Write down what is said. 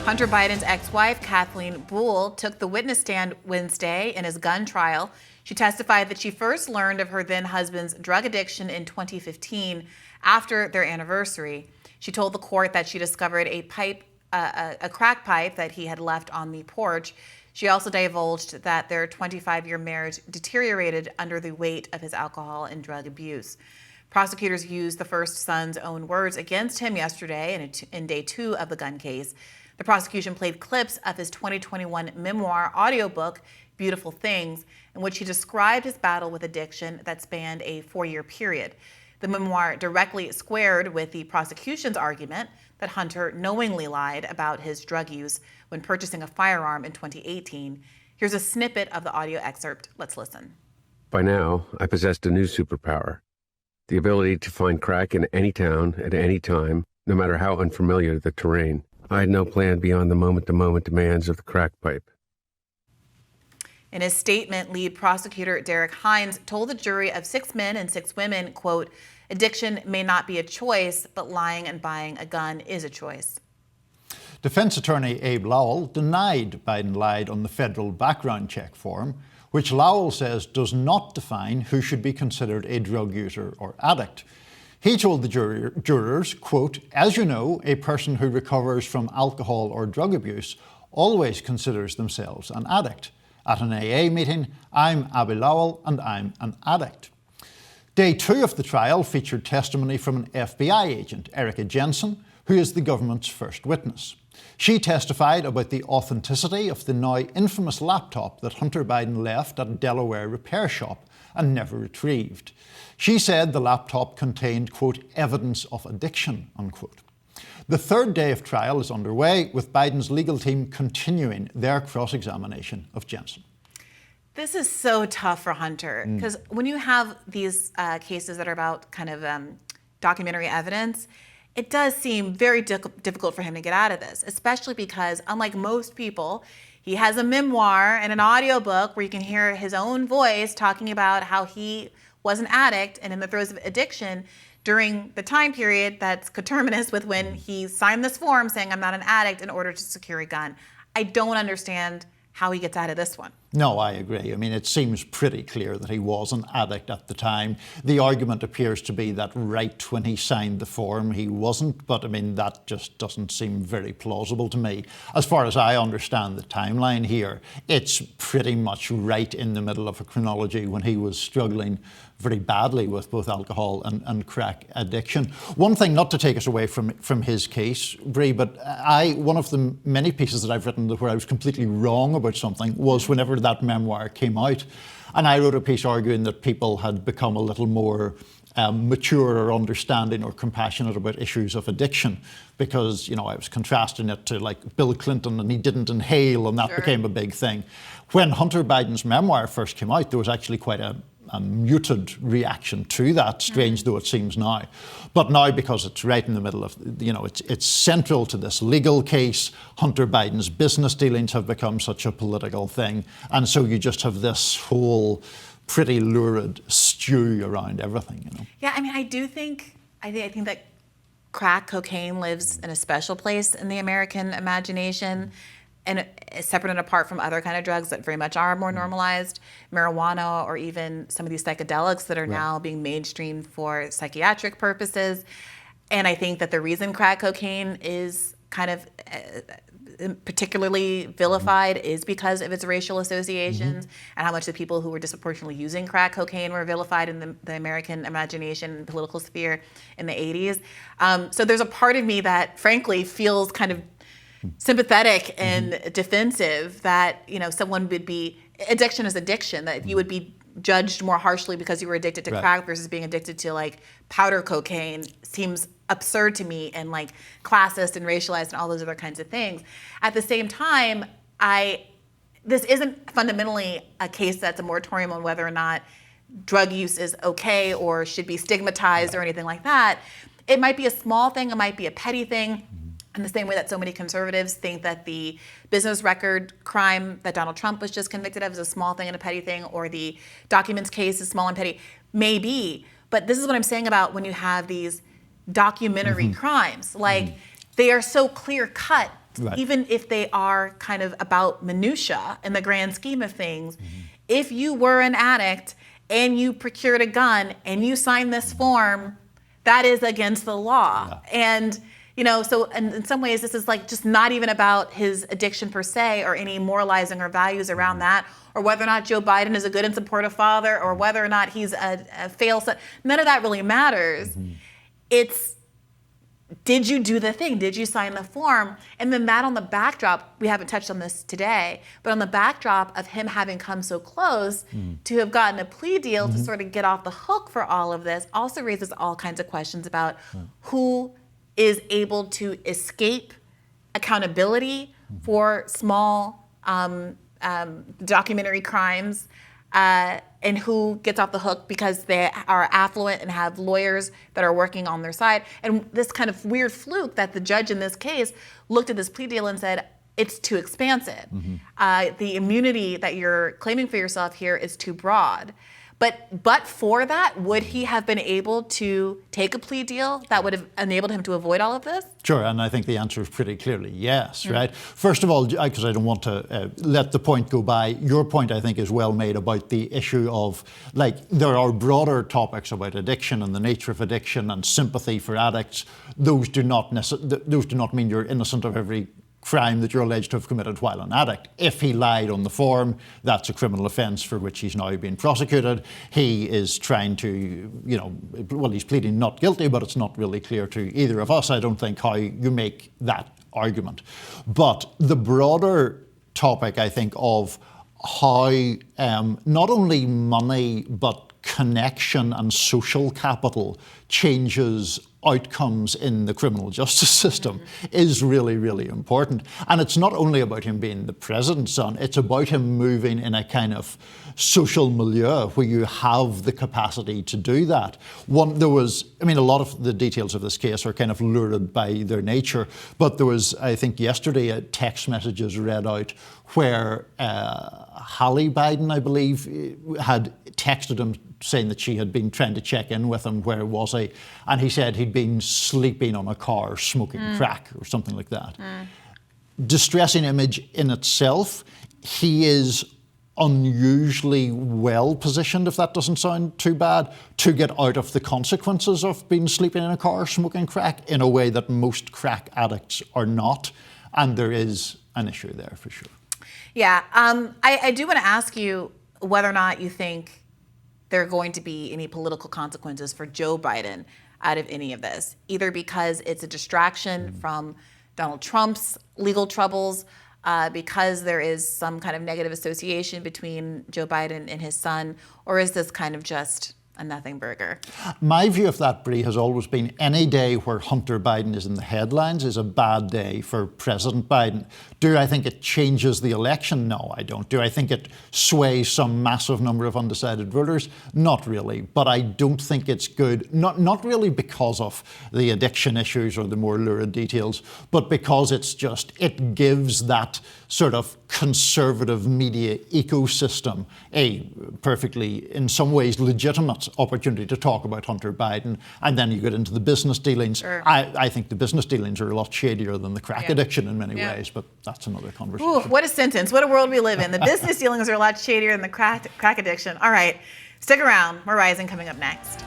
Hunter Biden's ex-wife, Kathleen Boole, took the witness stand Wednesday in his gun trial. She testified that she first learned of her then-husband's drug addiction in 2015 after their anniversary. She told the court that she discovered a crack pipe that he had left on the porch. She also divulged that their 25-year marriage deteriorated under the weight of his alcohol and drug abuse. Prosecutors used the first son's own words against him yesterday in day 2 of the gun case. The prosecution played clips of his 2021 memoir audiobook, Beautiful Things, in which he described his battle with addiction that spanned a 4-year period. The memoir directly squared with the prosecution's argument that Hunter knowingly lied about his drug use when purchasing a firearm in 2018. Here's a snippet of the audio excerpt. Let's listen. By now, I possessed a new superpower, the ability to find crack in any town at any time, no matter how unfamiliar the terrain. I had no plan beyond the moment-to-moment demands of the crack pipe. In his statement, lead prosecutor Derek Hines told the jury of 6 men and 6 women, quote, "Addiction may not be a choice, but lying and buying a gun is a choice." Defense attorney Abe Lowell denied Biden lied on the federal background check form, which Lowell says does not define who should be considered a drug user or addict. He told the jurors, quote, "As you know, a person who recovers from alcohol or drug abuse always considers themselves an addict. At an AA meeting, I'm Abby Lowell and I'm an addict." Day 2 of the trial featured testimony from an FBI agent, Erica Jensen, who is the government's first witness. She testified about the authenticity of the now infamous laptop that Hunter Biden left at a Delaware repair shop and never retrieved. She said the laptop contained, quote, "evidence of addiction," unquote. The 3rd day of trial is underway, with Biden's legal team continuing their cross-examination of Jensen. This is so tough for Hunter, because when you have these cases that are about kind of documentary evidence, it does seem very difficult for him to get out of this, especially because, unlike most people, he has a memoir and an audiobook where you can hear his own voice talking about how he was an addict and in the throes of addiction during the time period that's coterminous with when he signed this form saying, "I'm not an addict," in order to secure a gun. I don't understand how he gets out of this one. No, I agree. I mean, it seems pretty clear that he was an addict at the time. The argument appears to be that right when he signed the form, he wasn't. But I mean, that just doesn't seem very plausible to me. As far as I understand the timeline here, it's pretty much right in the middle of a chronology when he was struggling very badly with both alcohol and crack addiction. One thing, not to take us away from his case, Brie, but one of the many pieces that I've written where I was completely wrong about something was whenever that memoir came out. And I wrote a piece arguing that people had become a little more mature or understanding or compassionate about issues of addiction, because, you know, I was contrasting it to like Bill Clinton and he didn't inhale and that became a big thing. When Hunter Biden's memoir first came out, there was actually quite a muted reaction to that, strange though it seems now. But now, because it's right in the middle of, you know, it's central to this legal case, Hunter Biden's business dealings have become such a political thing. And so you just have this whole pretty lurid stew around everything, you know. Yeah, I mean, I think that crack cocaine lives in a special place in the American imagination, and it's separate and apart from other kind of drugs that very much are more normalized, marijuana or even some of these psychedelics that are now being mainstreamed for psychiatric purposes. And I think that the reason crack cocaine is kind of particularly vilified is because of its racial associations and how much the people who were disproportionately using crack cocaine were vilified in the American imagination and political sphere in the 80s. So there's a part of me that frankly feels kind of sympathetic and defensive that, you know, someone would be, addiction is addiction, that you would be judged more harshly because you were addicted to crack versus being addicted to like powder cocaine seems absurd to me and like classist and racialized and all those other kinds of things. At the same time, this isn't fundamentally a case that's a moratorium on whether or not drug use is okay or should be stigmatized or anything like that. It might be a small thing, it might be a petty thing. In the same way that so many conservatives think that the business record crime that Donald Trump was just convicted of is a small thing and a petty thing, or the documents case is small and petty. Maybe, but this is what I'm saying about when you have these documentary crimes. Like, they are so clear cut Right. even if they are kind of about minutia in the grand scheme of things. If you were an addict and you procured a gun and you signed this form, that is against the law. And so in some ways, this is like just not even about his addiction per se or any moralizing or values around that, or whether or not Joe Biden is a good and supportive father, or whether or not he's a fail son. None of that really matters. It's, did you do the thing? Did you sign the form? And then that on the backdrop, we haven't touched on this today, but on the backdrop of him having come so close to have gotten a plea deal to sort of get off the hook for all of this also raises all kinds of questions about who is able to escape accountability for small documentary crimes, and who gets off the hook because they are affluent and have lawyers that are working on their side. And this kind of weird fluke that the judge in this case looked at this plea deal and said, it's too expansive. The immunity that you're claiming for yourself here is too broad. But for that, would he have been able to take a plea deal that would have enabled him to avoid all of this? Sure, and I think the answer is pretty clearly yes, right? First of all, because I don't want to let the point go by, your point, I think, is well made about the issue of, like, there are broader topics about addiction and the nature of addiction and sympathy for addicts. Those do not mean you're innocent of every crime that you're alleged to have committed while an addict. If he lied on the form, that's a criminal offence for which he's now being prosecuted. He is trying to, he's pleading not guilty, but it's not really clear to either of us, I don't think, how you make that argument. But the broader topic, I think, of how not only money, but connection and social capital changes outcomes in the criminal justice system is really, really important. And it's not only about him being the president's son, it's about him moving in a kind of social milieu where you have the capacity to do that. A lot of the details of this case are kind of lurid by their nature, but there was, I think yesterday, text messages read out where Hallie Biden, I believe, had texted him saying that she had been trying to check in with him, where was he? And he said he'd been sleeping on a car smoking crack or something like that. Distressing image in itself. He is unusually well positioned, if that doesn't sound too bad, to get out of the consequences of being sleeping in a car smoking crack in a way that most crack addicts are not. And there is an issue there for sure. Yeah, I do want to ask you whether or not you think there are going to be any political consequences for Joe Biden out of any of this, either because it's a distraction from Donald Trump's legal troubles, because there is some kind of negative association between Joe Biden and his son, or is this kind of just a nothing burger? My view of that, Brie, has always been any day where Hunter Biden is in the headlines is a bad day for President Biden. Do I think it changes the election? No, I don't. Do I think it sways some massive number of undecided voters? Not really. But I don't think it's good, not really because of the addiction issues or the more lurid details, but because it gives that sort of conservative media ecosystem a perfectly, in some ways, legitimate opportunity to talk about Hunter Biden. And then you get into the business dealings. Sure. I think the business dealings are a lot shadier than the crack addiction in many ways, but that's another conversation. Ooh, what a sentence. What a world we live in. The business dealings are a lot shadier than the crack addiction. All right, stick around. More Rising coming up next.